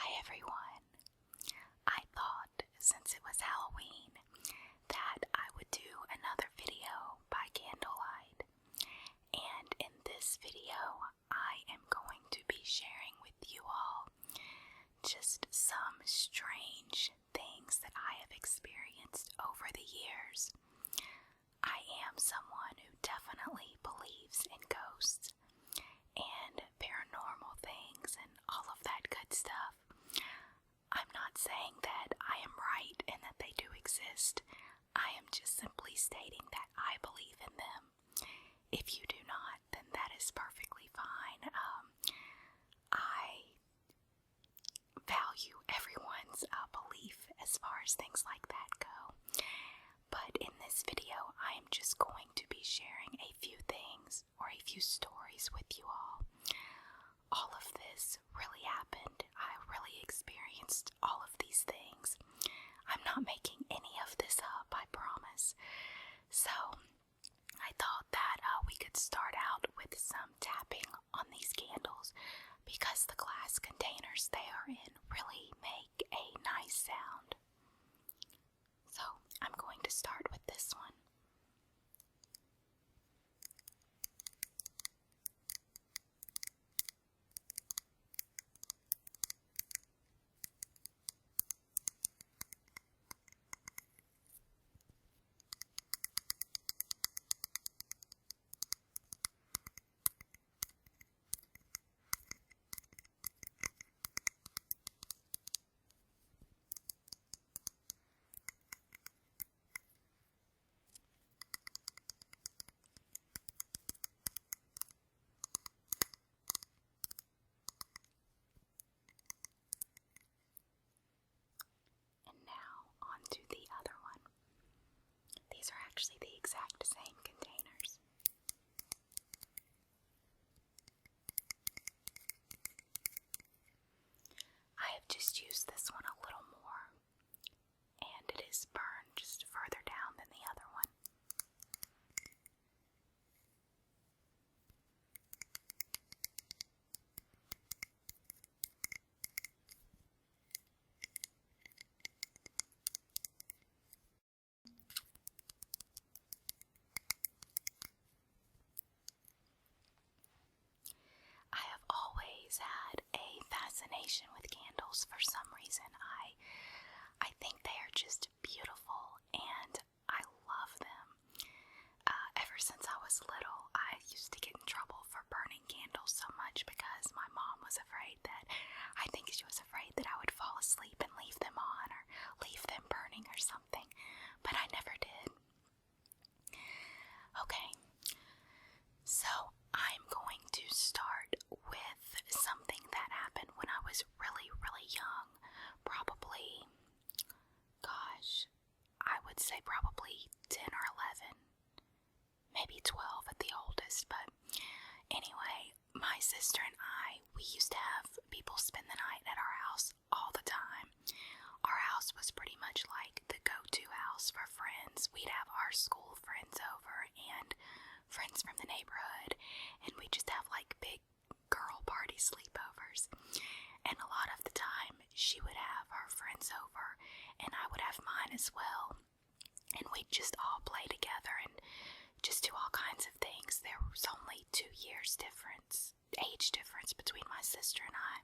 Hi everyone. I thought since it was Halloween that I would do another video by candlelight. And in this video, I am going to be sharing with you all just some strange things that I have experienced over the years. I am someone who definitely believes in ghosts and paranormal things and all of that good stuff. I'm not saying that I am right and that they do exist. I am just simply stating that I believe in them. If you do not, then that is perfectly fine. I value everyone's belief as far as things like that go. But in this video, I am just going to be sharing a few things or a few stories with you all. All of this really happened. I really experienced all of these things. I'm not making any of this up, I promise. So, I thought that we could start out with some tapping on these candles because the glass containers they are in really make a nice sound. So, I'm going to start with this one. To the other one. These are actually the exact same containers. I have just used this one a little more, and it is burned just further down than the other one. Had a fascination with candles for some reason. I think they are just beautiful and I love them. Ever since I was little, I used to get in trouble for burning candles so much because my mom was afraid that, I think she was afraid that I would fall asleep and leave them on or leave them burning or something, but I never did. Okay, so I'm going to start with something that happened when I was really, really young. Probably, I would say probably 10 or 11, maybe 12 at the oldest, but anyway, my sister and I, we used to have people spend the night at our house all the time. Our house was pretty much like the go-to house for friends. We'd have our school friends over and friends from the neighborhood, and we just have like big girl party sleepovers. And a lot of the time she would have her friends over and I would have mine as well, and we'd just all play together and just do all kinds of things. There was only 2 years age difference between my sister and I,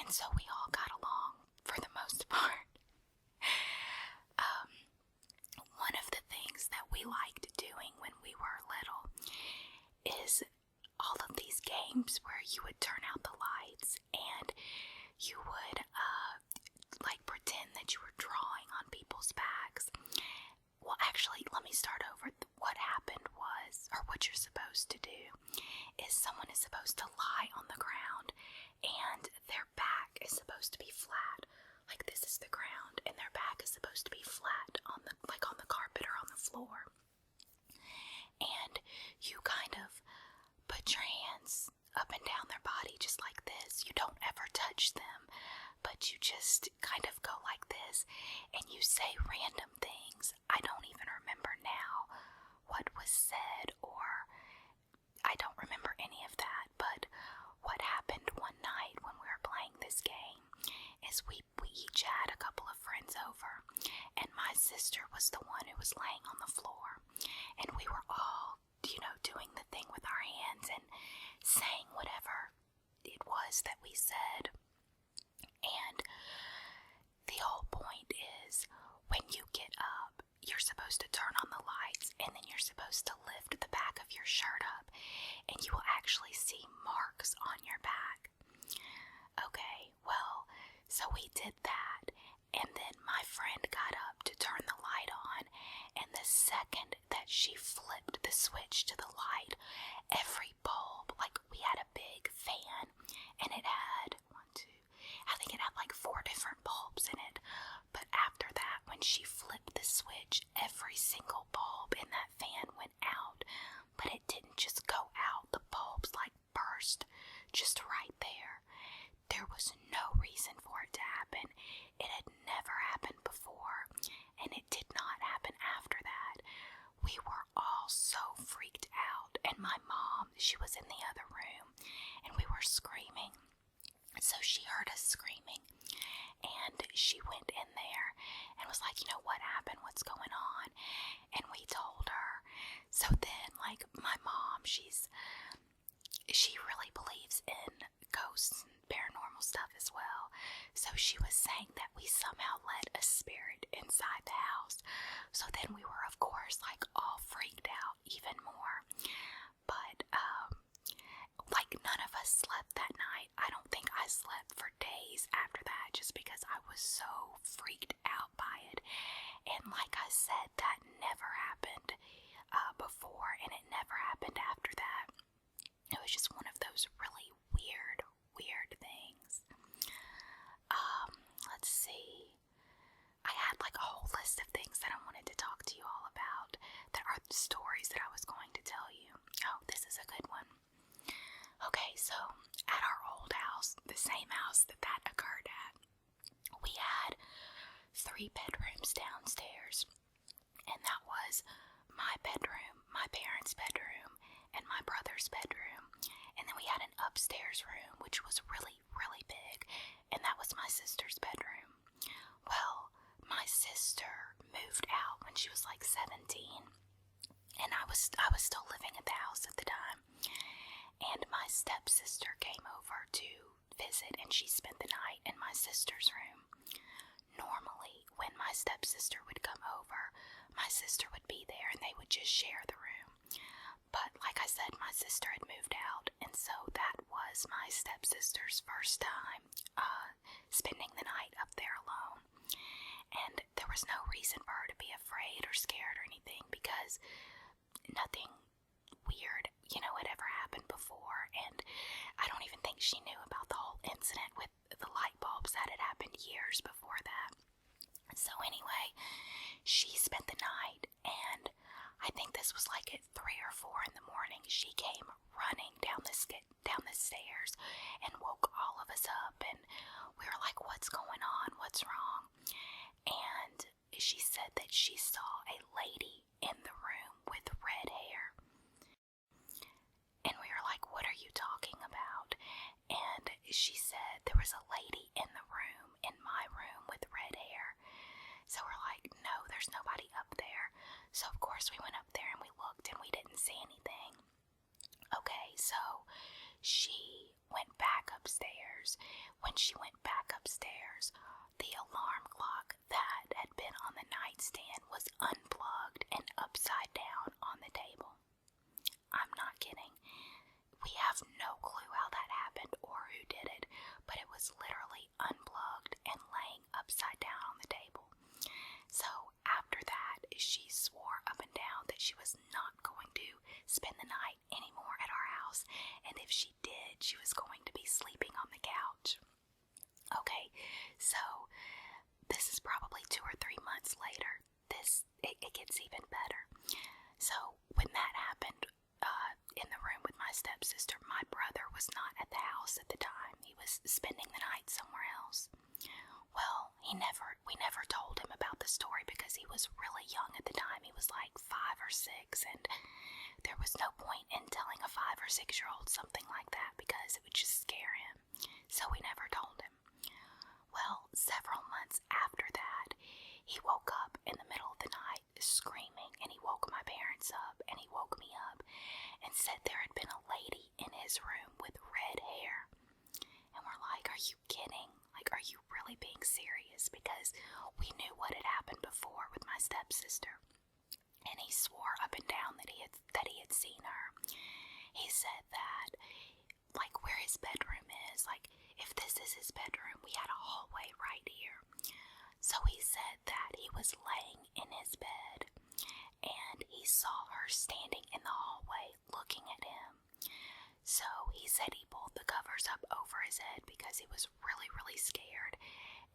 and so we all got along for the most part. One of the things that we liked doing when we were little is all of these games where you would turn out the lights and you would like pretend that you were drawing on people's backs. Well, actually, let me start over. What happened was, or what you're supposed to do, is someone is supposed to lie on the ground and their back is supposed to be flat. Like this is the ground and their back is supposed to be flat on the carpet or on the floor. And you kind of put your hands up and down their body just like this. You don't ever touch them, but you just kind of go like this and you say random things. I don't even remember now what was said, or I don't remember any of that, but what happened one night when we were playing this game is we each had a couple of friends over, and my sister was the one who was laying on the floor, and we were all, doing the thing with our hands and saying whatever it was that we said. And the whole point is, when you get up, you're supposed to turn on the lights, and then you're supposed to lift the back of your shirt up, and you will actually see marks on your back. Okay, well, so we did that, and then my friend got up to turn the light on, and the second that she flipped the switch to the light, every bulb, like we had a big fan, and it had I think it had like 4 different bulbs in it, but after that, when she flipped the switch, every single bulb in that fan went out, but it didn't just go out, the bulbs like burst just right there. There was no reason for it to happen. It had never happened before, and it did not happen after that. We were all so freaked out, and my mom, she was in the other room, and we were screaming. So she heard us screaming, and she went in there and was like, what happened? What's going on? And we told her. So then, like, my mom, she really believes in ghosts and paranormal stuff as well. So she was saying that we somehow let a spirit inside the house. So then we were, of course, like, all freaked out even more. But, like, none of us slept that night. I don't think I slept for days after that, just because I was so freaked out by it. And like I said, that never happened before, and it never happened after that. It was just one of those really weird things. Let's see. I had like a whole list of things that I wanted to talk to you all about that are stories that I was going to tell you. Oh, this is a good one. Okay, so at our old house, the same house that occurred at, we had 3 bedrooms downstairs, and that was my bedroom, my parents' bedroom, and my brother's bedroom, and then we had an upstairs room, which was really, really big, and that was my sister's bedroom. Well, my sister moved out when she was like 17, and I was still living at the house at the time. And my stepsister came over to visit, and she spent the night in my sister's room. Normally, when my stepsister would come over, my sister would be there, and they would just share the room. But like I said, my sister had moved out, and so that was my stepsister's first time spending the night up there alone. And there was no reason for her to be afraid or scared or anything, because nothing weird, had ever happened before, and I don't even think she knew about the whole incident with the light bulbs that had happened years before that. So anyway, she spent the night, and I think this was like at 3 or 4 in the morning. She came running down the stairs and woke all of us up, and we were like, what's going on? What's wrong? And she said that she saw a lady in the room with red hair. And we were like, what are you talking about? And she said there was a lady in the room, in my room, with red hair. So we're like, no, there's nobody up there. So of course we went up there and we looked, and we didn't see anything. Okay, so she went back upstairs. When she went back upstairs, the alarm clock that had been on the nightstand was unplugged and upside down on the table. I'm not kidding. We have no clue how that happened or who did it, but it was literally unplugged and laying upside down on the table. So after that, she swore up and down that she was not going to spend the night anymore at our house, and if she did, she was going to be sleeping on the couch. Okay, so this is probably 2 or 3 months later. It gets even better. So when that happened, in the room with my stepsister, my brother was not at the house at the time. He was spending the night somewhere else. Well, we never told him about the story because he was really young at the time. He was like 5 or 6, and there was no point in telling a 5 or 6-year-old something like that because it would just scare him. So we never told him. Well, several months after that, he woke up in the middle of the night screaming, and he woke my parents up, and he woke me up, and said there had been a lady in his room with red hair. And we're like, are you kidding? Like, are you really being serious? Because we knew what had happened before with my stepsister. And he swore up and down that he had seen her. He said that, like, where his bedroom is, like, if this is his bedroom, we had a hallway right here. So he said that he was laying in his bed, and he saw her standing in the hallway looking at him. So he said he pulled the covers up over his head because he was really, really scared.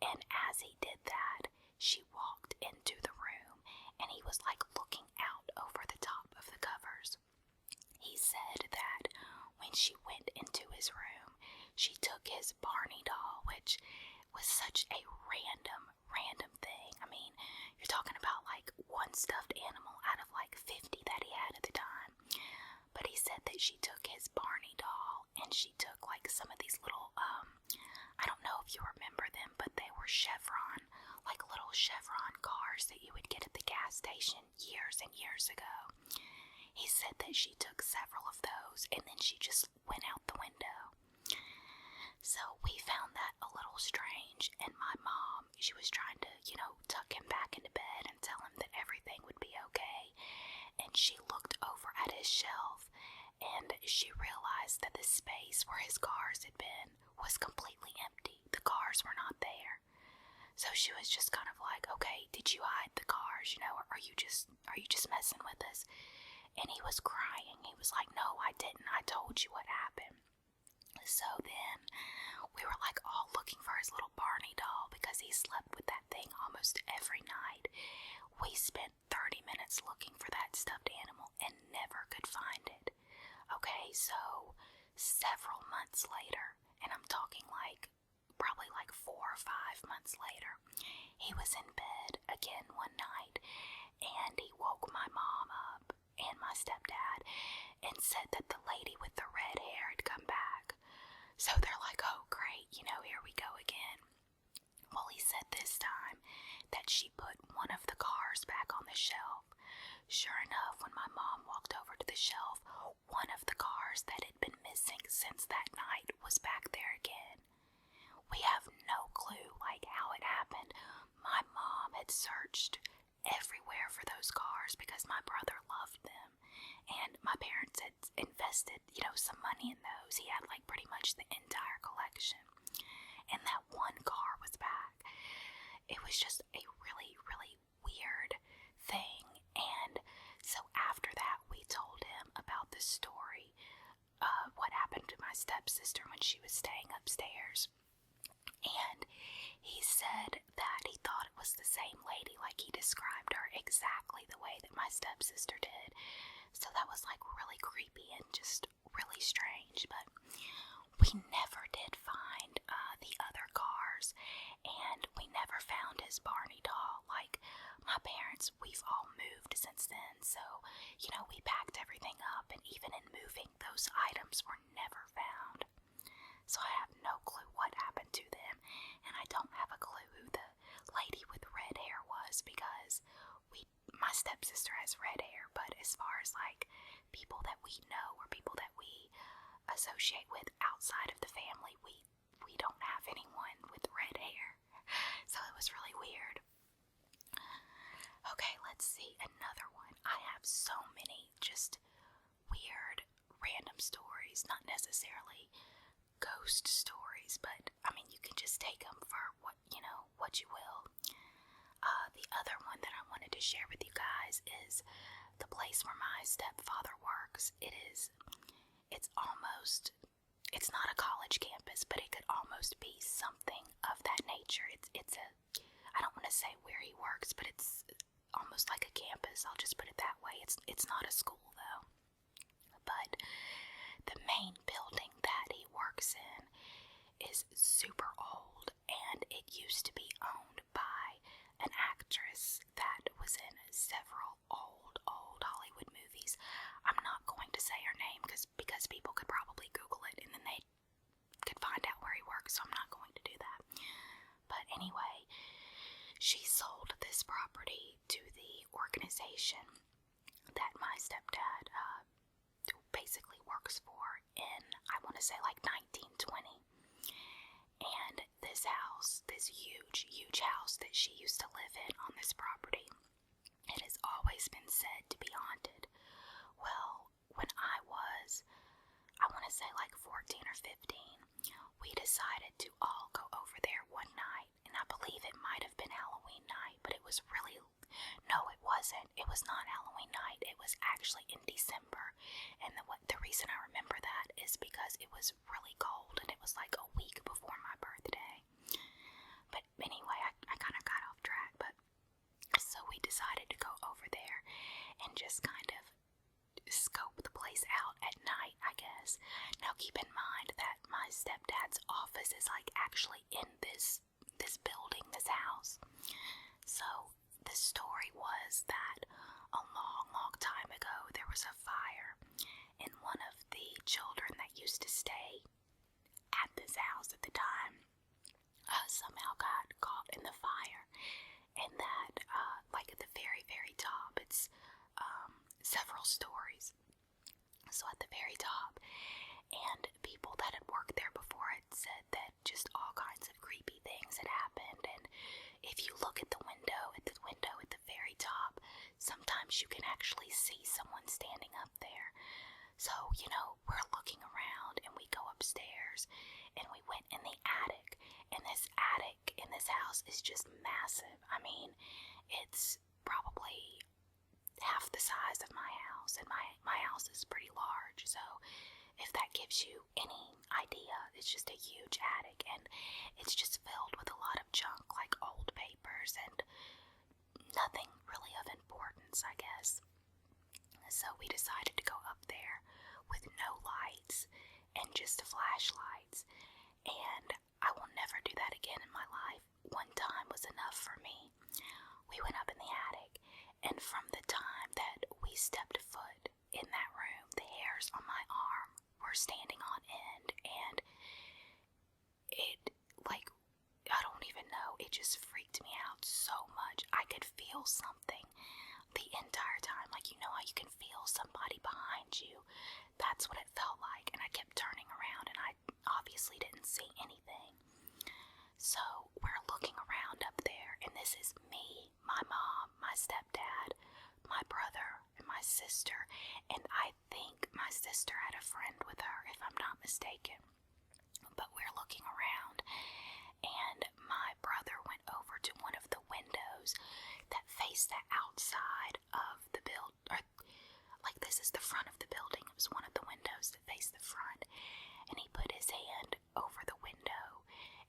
And as he did that, she walked into the room, and he was like looking out over the top of the covers. He said that when she went into his room, she took his Barney doll, which was such a random thing. I mean, you're talking about like one stuffed animal out of like 50 that he had at the time. But he said that she took his Barney doll, and she took like some of these little, I don't know if you remember them, but they were Chevron, like little Chevron cars that you would get at the gas station years and years ago. He said that she took several of those, and then she just went out the window. So we found that a little strange, and my mom, she was trying to, tuck him back into bed and tell him that everything would be okay. And she looked over at his shelf, and she realized that the space where his cars had been was completely empty. The cars were not there. So she was just kind of like, okay, did you hide the cars? Or are you just messing with us? And he was crying. He was like, no, I didn't. I told you what happened. So then we were like all looking for his little Barney doll because he slept with that thing almost every night. We spent 30 minutes looking for that stuffed animal and never could find it. Okay, so several months later, and I'm talking like probably like 4 or 5 months later, he was in bed again one night, and he woke my mom up and my stepdad and said that the lady with the red hair had come back. So they're like, oh great, here we go again. Well, he said this time that she put one of the cars back on the shelf. Sure enough, when my mom walked over to the shelf, one of the cars that had been missing since that night was back there again. We have no clue, like, how it happened. My mom had searched everywhere for those cars because my brother loved them. And my parents had invested, some money in those. He had, like, pretty much the entire collection. And that one car was back. It was just a really, really weird thing. And so after that, we told him about the story of what happened to my stepsister when she was staying upstairs. And he said that he thought it was the same lady, like he described her exactly the way that my stepsister did. So that was like really creepy and just really strange. But we never did find the other cars, and we never found his Barney doll. Like, my parents, we've all moved since then, so, we packed everything up, and even in moving, those items were never found. So I have no clue what happened to them, and I don't have a clue who the lady with red hair was, because my stepsister has red hair, but as far as like people that we know or people that we associate with outside of the family, we don't have anyone with red hair. So it was really weird. Okay, let's see another one. I have so many just weird random stories, not necessarily ghost stories, but I mean, you can just take them for what you will. The other one that I wanted to share with you guys is the place where my stepfather works. It's not a college campus, but it could almost be something of that nature. I don't want to say where he works, but it's almost like a campus. I'll just put it that way. It's not a school though. But the main building that he works in is super old, and it used to be owned by an actress that was in several old Hollywood movies. I'm not going to say her name because people could probably Google it and then they could find out where he works, so I'm not going to do that. But anyway, want to say like 1920. And this house, this huge, huge house that she used to live in on this property, it has always been said to be haunted. Well, when I want to say like 14 or 15, we decided to all go over there one night, and I believe it might have been Halloween night, but it was really, no, it wasn't. It was not Halloween night. It was actually in December, and the reason I remember that is because it was really cold, and it was like a week before my birthday. But anyway, I kind of got off track, but so we decided to go over there and just kind of scope the place out at night, I guess. Now keep in mind that my stepdad's office is like actually in this building, this house. So the story was that a long, long time ago there was a fire, and one of the children that used to stay at this house at the time somehow got caught in the fire, and that like at the very, very top, it's several stories. So at the very top, and people that had worked there before had said that just all kinds of creepy things had happened. And if you look at the window at the very top, sometimes you can actually see someone standing up there. So, we're looking around, and we go upstairs, and we went in the attic, and this attic in this house is just massive. I mean, it's probably half the size of my house, and my house is pretty large, so if that gives you any idea, it's just a huge attic, and it's just filled with a lot of junk, like old papers, and nothing really of importance, I guess. So we decided to go up there with no lights and just flashlights, and I will never do that again in my life. One time was enough for me. We went up in the attic, and from the time that we stepped foot in that room, the hairs on my arm were standing on end, and it, like, I don't even know, it just freaked me out so much. I could feel something the entire time, like, how you can feel somebody behind you. That's what it felt like, and I kept turning around, and I obviously didn't see anything. So we're looking around up there, and this is me, my mom, my stepdad, my brother, and my sister, and I think my sister had a friend with her, if I'm not mistaken. But we're looking around, and my brother went over to one of the windows that faced the outside of the building, or like this is the front of the building. It was one of the windows that faced the front, and he put his hand over the window,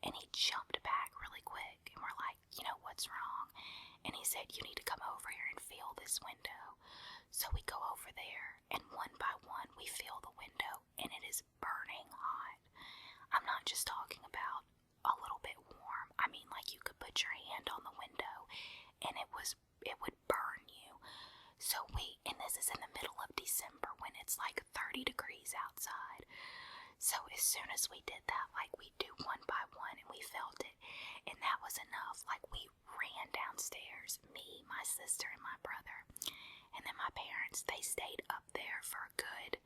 and he jumped back really quick, and we're like, what's wrong? And he said, you need to come over here and feel this window. So we go over there, and one by one we feel the window, and it is burning hot. I'm not just talking about a little bit warm. I mean, like, you could put your hand on the window and it would burn you. So and this is in the middle of December when it's like 30 degrees outside. So as soon as we did that, like, we do one by one, and we felt it, and that was enough. Like, we ran downstairs, me, my sister, and my brother, and then my parents, they stayed up there for a good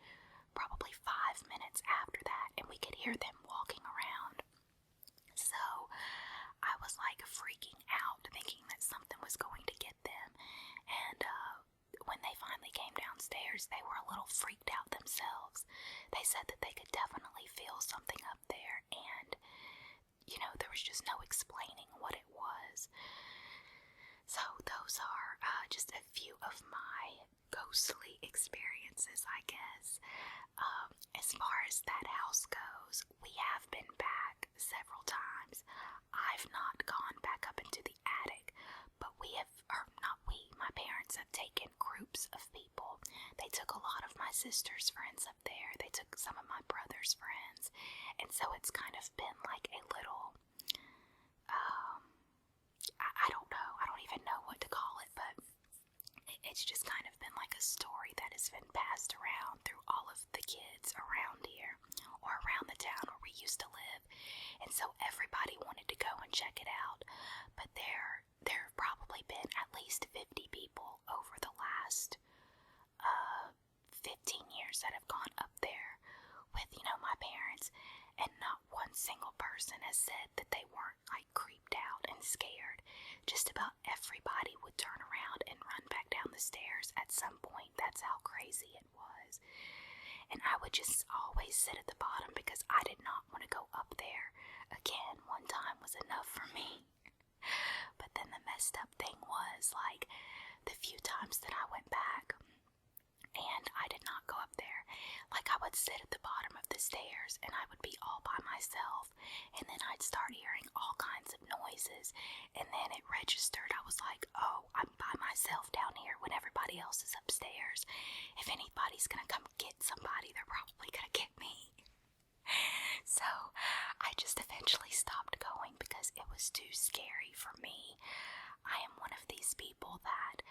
probably 5 minutes after that, and we could hear them walking around. So I was like freaking out, thinking that something was going to get them, and when they finally came downstairs, they were a little freaked out themselves. They said that they could definitely feel something up there, and there was just no explaining what it was. So those are just a few of my ghostly experiences, I guess. As far as that house goes, we have been back several times. I've not gone back up into the attic, but my parents have taken groups of people. They took a lot of my sister's friends up there. They took some of my brother's friends. And so it's kind of been like a little, I don't know. I don't even know what to call it, but it's just kind of been like a story that has been passed around through all of the kids around here, or around the town where we used to live. And so everybody wanted to go and check it out. But there have probably been at least 50 people over the last 15 years that have gone up there with with, my parents, and not one single person has said that they weren't like creeped out and scared. Just about everybody would turn around and run back down the stairs at some point. That's how crazy it was. And I would just always sit at the bottom because I did not want to go up there. Again, one time was enough for me. But then the messed up thing was, like, the few times that I went back and I did not go up there, like, I would sit at the bottom of the stairs and I would be all by myself, and then I'd start hearing all kinds of noises, and then it registered. I was like, oh, I'm by myself down here when everybody else is upstairs. If anybody's gonna come get somebody, they're probably gonna get me. So I just eventually stopped going because it was too scary for me. I am one of these people that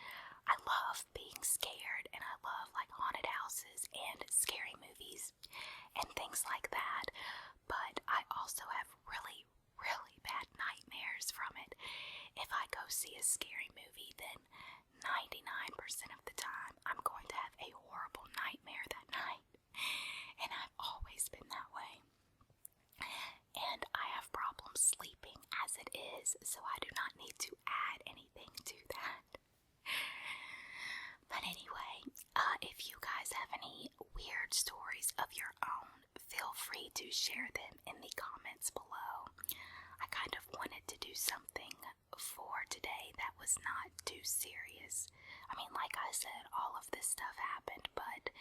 I love being scared, and I love like haunted houses and scary movies and things like that, but I also have really, really bad nightmares from it. If I go see a scary movie, then 99% of the time I'm going to have a horrible nightmare that night, and I've always been that way. And I have problems sleeping as it is, so I do not need to add anything to that. But anyway, if you guys have any weird stories of your own, feel free to share them in the comments below. I kind of wanted to do something for today that was not too serious. I mean, like I said, all of this stuff happened, but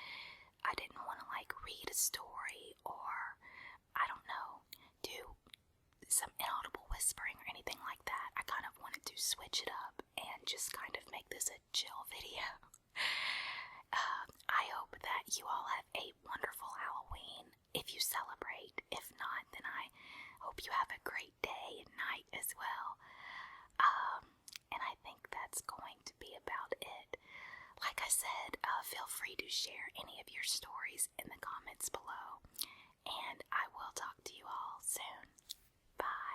I didn't want to like read a story or, I don't know, do some inaudible whispering or anything like that. I kind of wanted to switch it up and just kind of make this a chill video. I hope that you all have a wonderful Halloween if you celebrate. If not, then I hope you have a great day and night as well. And I think that's going to be about it. Like I said, feel free to share any of your stories in the comments below. And I will talk to you all soon. Bye.